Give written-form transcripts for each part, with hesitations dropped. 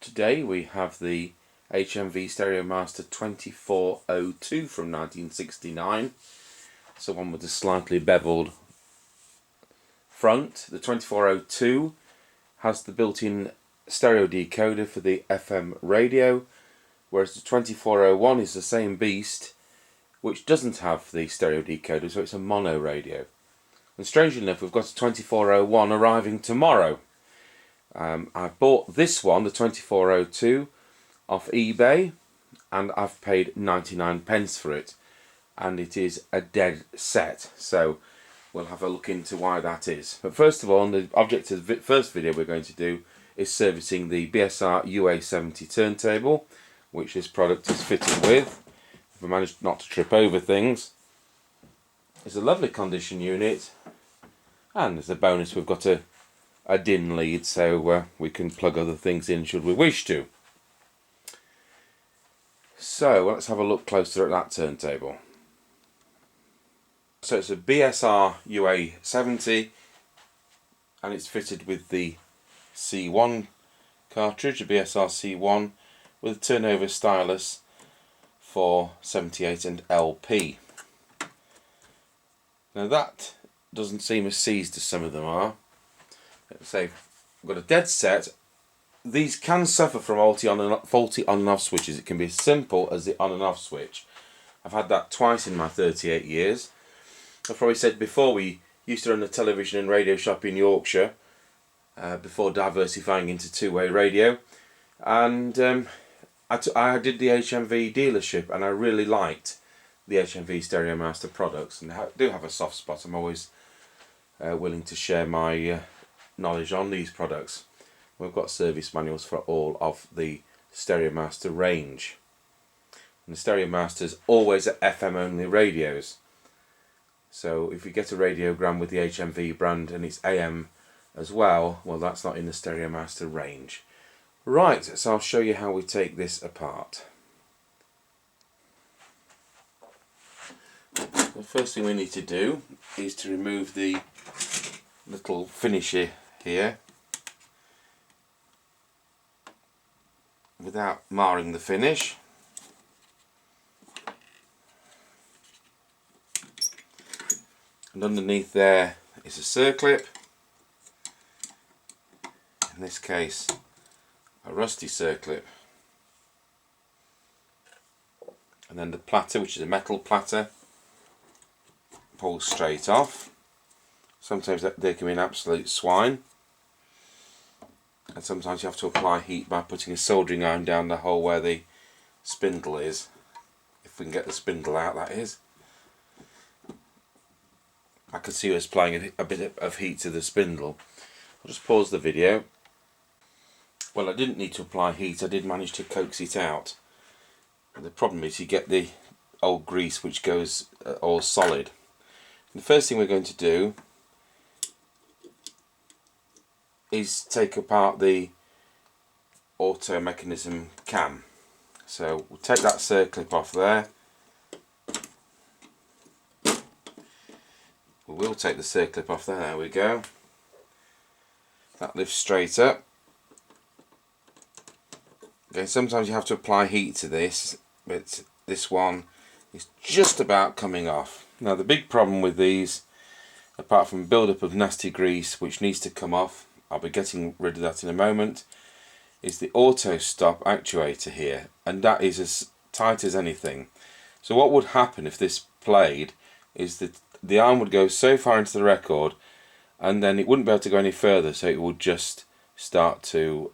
Today we have the HMV Stereomaster 2402 from 1969. So one with a slightly beveled front. The 2402 has the built-in stereo decoder for the FM radio, whereas the 2401 is the same beast which doesn't have the stereo decoder, so it's a mono radio. And strangely enough, we've got a 2401 arriving tomorrow. I bought this one, the 2402, off eBay, and I've paid 99 pence for it, and it is a dead set, so we'll have a look into why that is. But first of all, the object of the first video we're going to do is servicing the BSR MA70 turntable, which this product is fitted with. If I managed not to trip over things. It's a lovely condition unit, and as a bonus we've got a DIN lead, so we can plug other things in should we wish to. So let's have a look closer at that turntable. So it's a BSR MA70 and it's fitted with the C1 cartridge, a BSR C1 with a turnover stylus for 78 and LP. Now that doesn't seem as seized as some of them are. Let's say I've got a dead set. These can suffer from faulty on and off switches. It can be as simple as the on and off switch. I've had that twice in my 38 years. I've probably said before, we used to run a television and radio shop in Yorkshire before diversifying into two-way radio, and I did the HMV dealership, and I really liked the HMV Stereomaster products, and I do have a soft spot. I'm always willing to share my knowledge on these products. We've got service manuals for all of the Stereomaster range, and the Stereomasters always are FM only radios. So if you get a radiogram with the HMV brand and it's AM as well, well, that's not in the Stereomaster range. Right, so I'll show you how we take this apart. The first thing we need to do is to remove the little finisher here without marring the finish. And underneath there is a circlip, in this case a rusty circlip, and then the platter, which is a metal platter, pulls straight off. Sometimes they can be an absolute swine, and sometimes you have to apply heat by putting a soldering iron down the hole where the spindle is, if we can get the spindle out, that is. I can see us applying a bit of heat to the spindle. I'll just pause the video. Well, I didn't need to apply heat, I did manage to coax it out. The problem is you get the old grease which goes all solid. And the first thing we're going to do is take apart the auto mechanism cam. So we'll take that circlip off there. We will take the circlip off there we go. That lifts straight up. Okay, sometimes you have to apply heat to this, but this one is just about coming off. Now the big problem with these, apart from build-up of nasty grease which needs to come off, I'll be getting rid of that in a moment, is the auto stop actuator here, and that is as tight as anything. So what would happen if this played is that the arm would go so far into the record and then it wouldn't be able to go any further, so it would just start to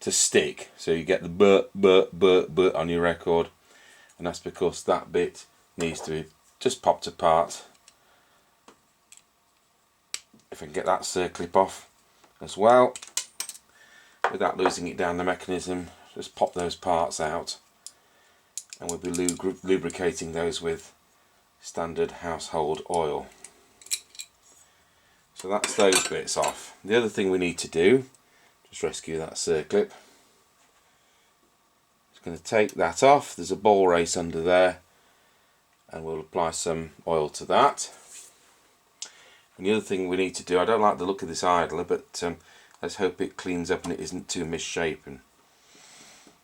stick. So you get the but on your record, and that's because that bit needs to be just popped apart. If I can get that circlip off as well without losing it down the mechanism, just pop those parts out, and we'll be lubricating those with standard household oil. So that's those bits off. The other thing we need to do, just rescue that circlip. Just going to take that off. There's a ball race under there, and we'll apply some oil to that. And the other thing we need to do, I don't like the look of this idler, but Let's hope it cleans up and it isn't too misshapen.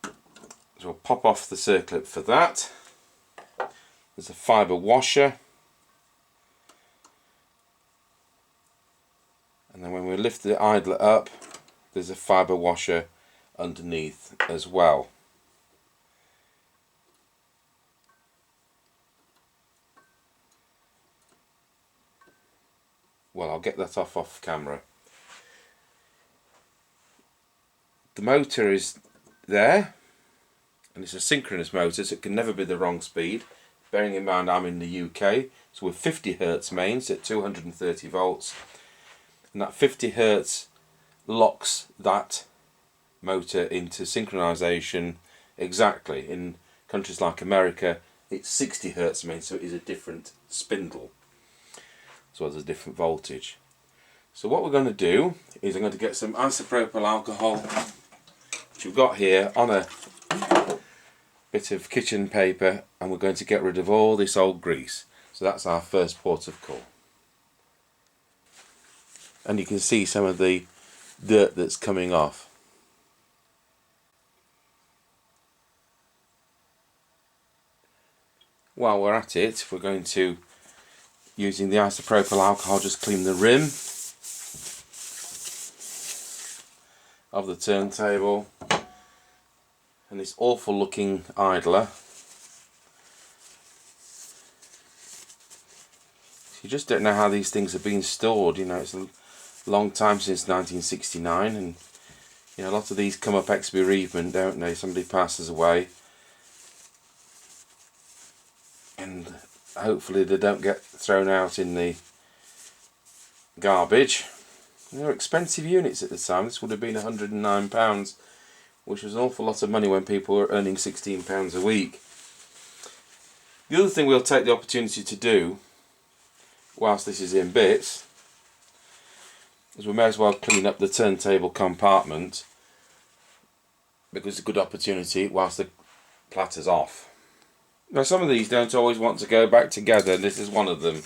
So we'll pop off the circlip for that. There's a fibre washer, and then when we lift the idler up, there's a fibre washer underneath as well. Well, I'll get that off camera. The motor is there, and it's a synchronous motor, so it can never be the wrong speed. Bearing in mind I'm in the UK, so we're 50 Hz mains at 230 volts, and that 50 Hz locks that motor into synchronization exactly. In countries like America, it's 60 Hz mains, so it is a different spindle, as well as a different voltage. So what we're going to do is I'm going to get some isopropyl alcohol, which we've got here, on a bit of kitchen paper, and we're going to get rid of all this old grease. So that's our first port of call. And you can see some of the dirt that's coming off. While we're at it, we're going to, using the isopropyl alcohol, just clean the rim of the turntable and this awful looking idler. You just don't know how these things have been stored. You know, it's a long time since 1969, and you know, a lot of these come up ex-bereavement, don't they? Somebody passes away, and hopefully they don't get thrown out in the garbage. They were expensive units at the time. This would have been £109, which was an awful lot of money when people were earning £16 a week. The other thing we'll take the opportunity to do, whilst this is in bits, is we may as well clean up the turntable compartment, because it's a good opportunity whilst the platter's off. Now, some of these don't always want to go back together, and this is one of them.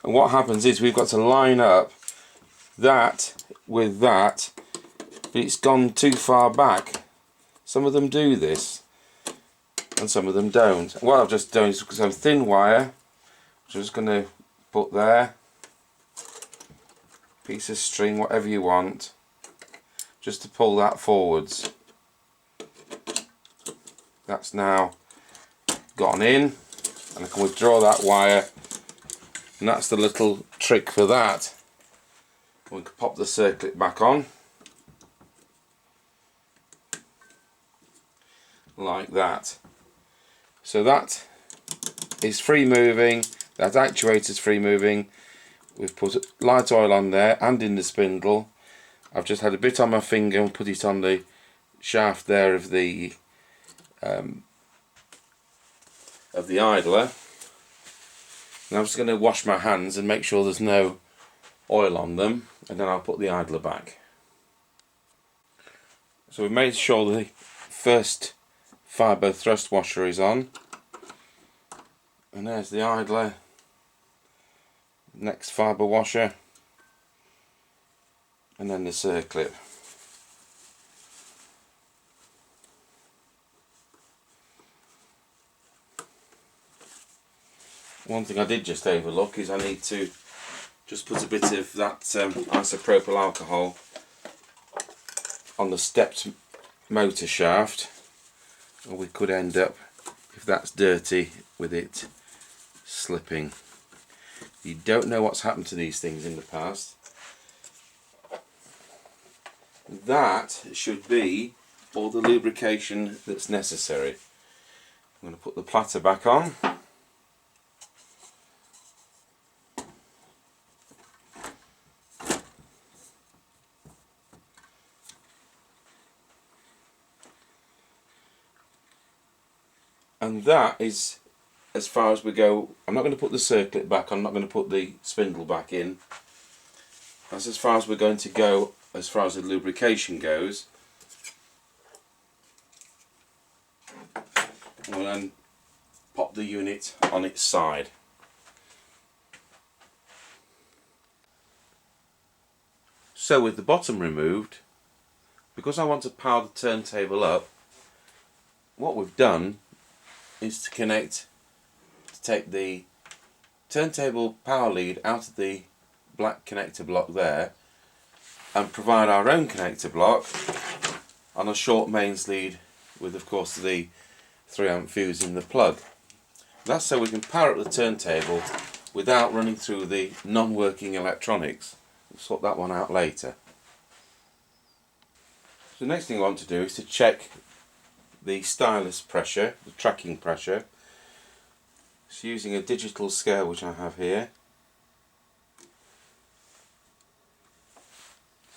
And what happens is we've got to line up that with that, but it's gone too far back. Some of them do this and some of them don't. What I've just done is some thin wire, which I'm just going to put there, piece of string, whatever you want, just to pull that forwards. That's now gone in, and I can withdraw that wire, and that's the little trick for that. We can pop the circlip back on like that. So that is free moving, that actuator is free moving. We've put light oil on there and in the spindle. I've just had a bit on my finger and put it on the shaft there of the idler. And I'm just going to wash my hands and make sure there's no oil on them, and then I'll put the idler back. So we've made sure the first fibre thrust washer is on, and there's the idler, next fibre washer, and then the circlip. One thing I did just overlook is I need to just put a bit of that isopropyl alcohol on the stepped motor shaft, or we could end up, if that's dirty, with it slipping. You don't know what's happened to these things in the past. That should be all the lubrication that's necessary. I'm going to put the platter back on. And that is as far as we go. I'm not going to put the circlip back on, I'm not going to put the spindle back in. That's as far as we're going to go as far as the lubrication goes. We'll then pop the unit on its side. So with the bottom removed, because I want to power the turntable up, what we've done is to take the turntable power lead out of the black connector block there and provide our own connector block on a short mains lead with, of course, the 3 amp fuse in the plug. That's so we can power up the turntable without running through the non-working electronics. We'll sort that one out later. So the next thing I want to do is to check the stylus pressure, the tracking pressure. It's using a digital scale which I have here.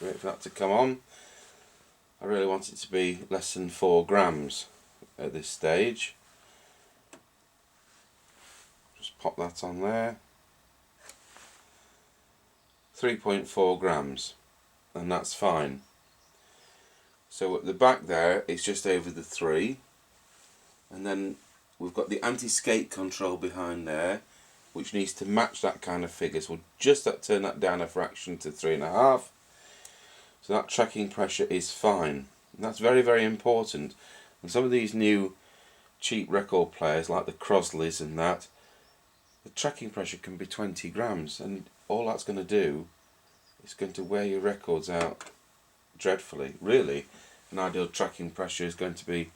Wait for that to come on. I really want it to be less than 4 grams at this stage. Just pop that on there. 3.4 grams, and that's fine. So at the back there it's just over the 3, and then we've got the anti-skate control behind there which needs to match that kind of figure, so we'll just turn that down a fraction to 3.5. So that tracking pressure is fine, and that's very, very important. And some of these new cheap record players like the Crosleys and that, the tracking pressure can be 20 grams, and all that's going to do is going to wear your records out dreadfully. Really, an ideal tracking pressure is going to be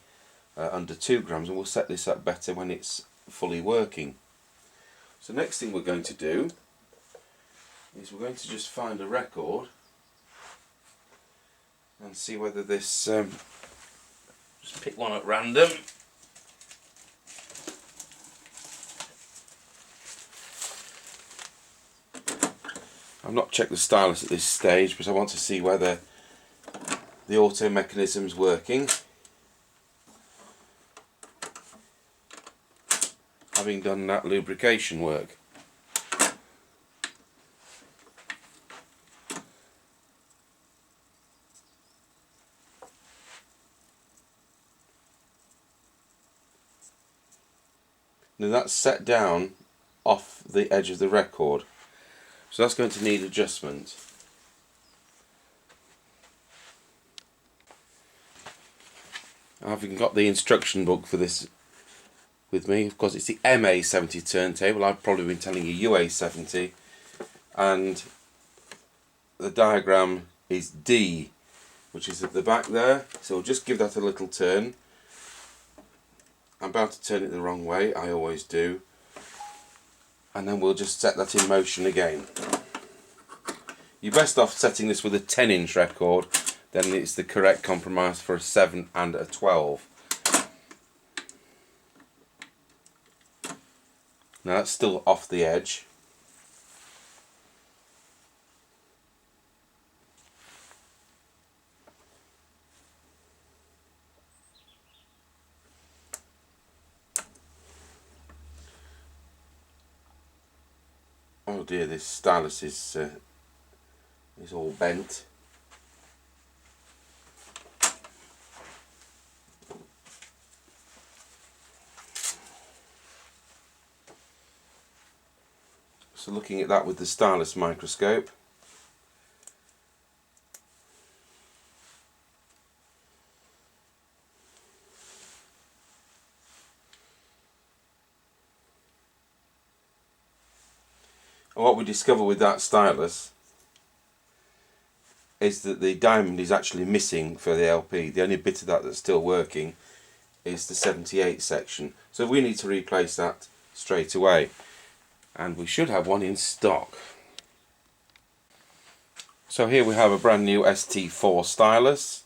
under 2 grams, and we'll set this up better when it's fully working. So next thing we're going to do is we're going to just find a record and see whether this, just pick one at random. I've not checked the stylus at this stage because I want to see whether the auto mechanism's working. Having done that lubrication work. Now that's set down off the edge of the record, so that's going to need adjustment. I've got the instruction book for this with me. Of course, it's the MA70 turntable. I've probably been telling you UA70, and the diagram is D, which is at the back there. So we'll just give that a little turn. I'm about to turn it the wrong way, I always do, and then we'll just set that in motion again. You're best off setting this with a 10-inch record, then it's the correct compromise for a 7 and a 12. Now that's still off the edge. Oh dear, this stylus is all bent. So looking at that with the stylus microscope, and what we discover with that stylus is that the diamond is actually missing for the LP. The only bit of that that's still working is the 78 section. So we need to replace that straight away. And we should have one in stock. So here we have a brand new ST4 stylus.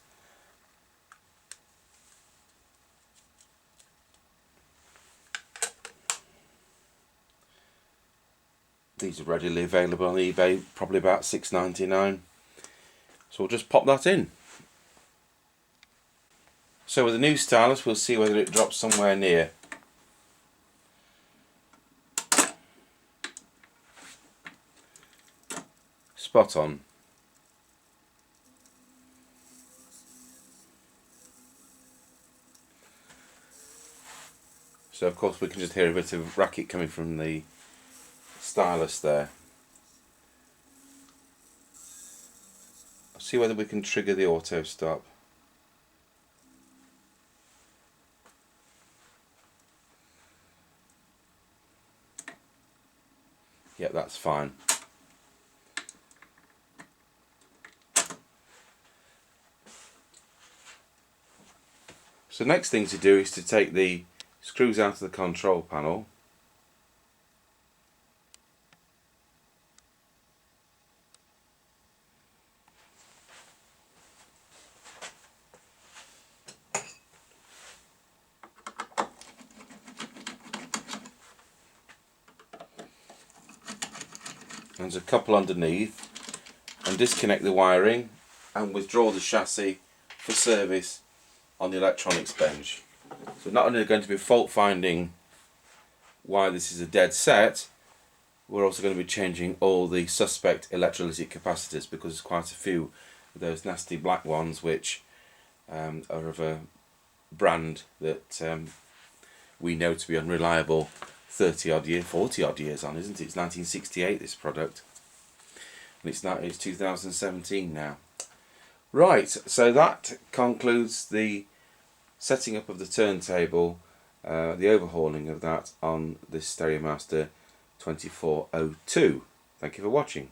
These are readily available on eBay, probably about $6.99. So we'll just pop that in. So with the new stylus, we'll see whether it drops somewhere near. Spot on. So of course we can just hear a bit of racket coming from the stylus there. see whether we can trigger the auto stop. Yep, that's fine. So the next thing to do is to take the screws out of the control panel. And there's a couple underneath, and disconnect the wiring and withdraw the chassis for service on the electronics bench. So not only going to be fault finding why this is a dead set, we're also going to be changing all the suspect electrolytic capacitors, because there's quite a few of those nasty black ones which are of a brand that we know to be unreliable 30 odd years, 40 odd years on, isn't it? It's 1968, this product, and it's 2017 now. Right, so that concludes the setting up of the turntable, the overhauling of that on this Stereomaster 2402. Thank you for watching.